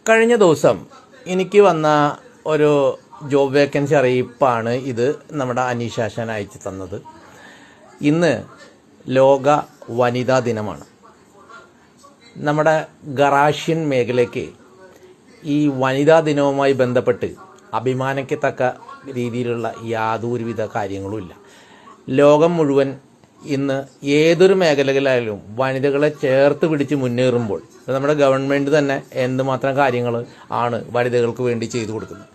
കഴിഞ്ഞ ദിവസം എനിക്ക് വന്ന ഒരു ജോബ് വേക്കൻസി അറിയിപ്പാണ് ഇത് നമ്മുടെ അനീഷാശാൻ അയച്ചു തന്നത്. ഇന്ന് ലോക വനിതാ ദിനമാണ്. നമ്മുടെ ഗറാഷ്യൻ മേഖലയ്ക്ക് ഈ വനിതാ ദിനവുമായി ബന്ധപ്പെട്ട് അഭിമാനിക്കത്തക്ക രീതിയിലുള്ള യാതൊരുവിധ കാര്യങ്ങളുമില്ല. ലോകം മുഴുവൻ ഇന്ന് ഏതൊരു മേഖലകളിലായാലും വനിതകളെ ചേർത്ത് പിടിച്ച് മുന്നേറുമ്പോൾ നമ്മുടെ ഗവൺമെൻറ് തന്നെ എന്തുമാത്രം കാര്യങ്ങൾ ആണ് വനിതകൾക്ക് വേണ്ടി ചെയ്തു കൊടുക്കുന്നത്.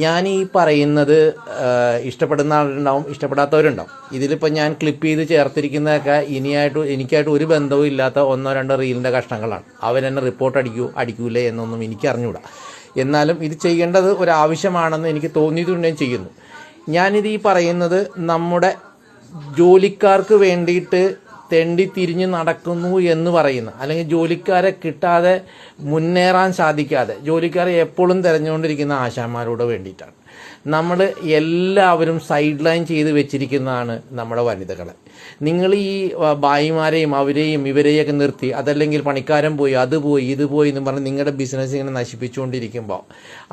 ഞാൻ ഈ പറയുന്നത് ഇഷ്ടപ്പെടുന്ന ആളുണ്ടാവും, ഇഷ്ടപ്പെടാത്തവരുണ്ടാവും. ഇതിലിപ്പോൾ ഞാൻ ക്ലിപ്പ് ചെയ്ത് ചേർത്തിരിക്കുന്നതൊക്കെ എനിക്കായിട്ട് ഒരു ബന്ധവും ഇല്ലാത്ത 1-2 റീലിൻ്റെ കഷ്ണങ്ങളാണ്. അവരെന്നെ റിപ്പോർട്ട് അടിക്കൂലേ എന്നൊന്നും എനിക്ക് അറിഞ്ഞുകൂടാ. എന്നാലും ഇത് ചെയ്യേണ്ടത് ഒരാവശ്യമാണെന്ന് എനിക്ക് തോന്നിയിട്ടുണ്ടെങ്കിൽ ചെയ്യുന്നു. ഞാനിത് ഈ പറയുന്നത് നമ്മുടെ ജോലിക്കാർക്ക് വേണ്ടിയിട്ട് തെണ്ടി തിരിഞ്ഞ് നടക്കുന്നു എന്ന് പറയുന്ന, അല്ലെങ്കിൽ ജോലിക്കാരെ കിട്ടാതെ മുന്നേറാൻ സാധിക്കാതെ ജോലിക്കാരെ എപ്പോഴും തിരഞ്ഞുകൊണ്ടിരിക്കുന്ന ആശാന്മാരോട് വേണ്ടിയിട്ടാണ്. നമ്മൾ എല്ലാവരും സൈഡ് ലൈൻ ചെയ്ത് വെച്ചിരിക്കുന്നതാണ് നമ്മുടെ വനിതകളെ. നിങ്ങൾ ഈ ഭായിമാരെയും അവരെയും ഇവരെയൊക്കെ നിർത്തി, അതല്ലെങ്കിൽ പണിക്കാരൻ പോയി അത് പോയി ഇത് പോയി എന്ന് പറഞ്ഞ് നിങ്ങളുടെ ബിസിനസ് ഇങ്ങനെ നശിപ്പിച്ചുകൊണ്ടിരിക്കുമ്പോൾ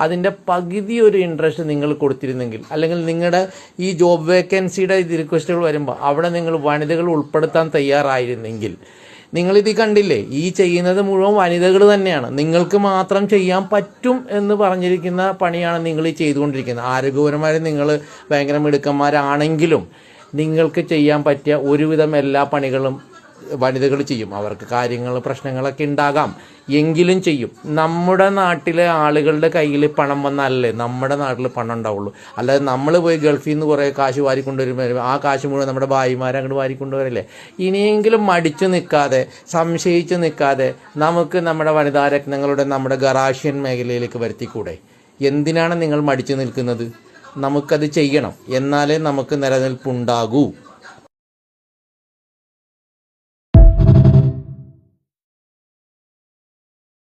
അതിൻ്റെ പകുതി ഒരു ഇൻട്രസ്റ്റ് നിങ്ങൾ കൊടുത്തിരുന്നെങ്കിൽ, അല്ലെങ്കിൽ നിങ്ങളുടെ ഈ ജോബ് വേക്കൻസിയുടെ റിക്വസ്റ്റുകൾ വരുമ്പോൾ അവിടെ നിങ്ങൾ വനിതകൾ ഉൾപ്പെടുത്താൻ തയ്യാറായിരുന്നെങ്കിൽ, നിങ്ങളിത് കണ്ടില്ലേ, ഈ ചെയ്യുന്നത് മുഴുവൻ വനിതകൾ തന്നെയാണ്. നിങ്ങൾക്ക് മാത്രം ചെയ്യാൻ പറ്റും എന്ന് പറഞ്ഞിരിക്കുന്ന പണിയാണ് നിങ്ങൾ ഈ ചെയ്തുകൊണ്ടിരിക്കുന്നത്. ആരോഗ്യപരമായി നിങ്ങൾ ഭയങ്കര മിടുക്കന്മാരാണെങ്കിലും നിങ്ങൾക്ക് ചെയ്യാൻ പറ്റിയ ഒരുവിധം എല്ലാ പണികളും വനിതകൾ ചെയ്യും. അവർക്ക് പ്രശ്നങ്ങളൊക്കെ ഉണ്ടാകാം, എങ്കിലും ചെയ്യും. നമ്മുടെ നാട്ടിലെ ആളുകളുടെ കയ്യിൽ പണം വന്നാലല്ലേ നമ്മുടെ നാട്ടിൽ പണം ഉണ്ടാവുള്ളൂ. അല്ലാതെ നമ്മൾ പോയി ഗൾഫിൽ നിന്ന് കുറേ കാശ് വാരിക്കൊണ്ടുവരുമ്പോൾ ആ കാശ് മുഴുവൻ നമ്മുടെ ഭായിമാരെ അങ്ങോട്ട് വാരിക്കൊണ്ടുവരല്ലേ. ഇനിയെങ്കിലും മടിച്ചു നിൽക്കാതെ, സംശയിച്ച് നിൽക്കാതെ നമുക്ക് നമ്മുടെ വനിതാരത്നങ്ങളുടെ നമ്മുടെ ഗറാഷ്യൻ മേഖലയിലേക്ക് വരുത്തിക്കൂടെ? എന്തിനാണ് നിങ്ങൾ മടിച്ചു നിൽക്കുന്നത്? നമുക്കത് ചെയ്യണം, എന്നാലേ നമുക്ക് നിലനിൽപ്പുണ്ടാകൂ.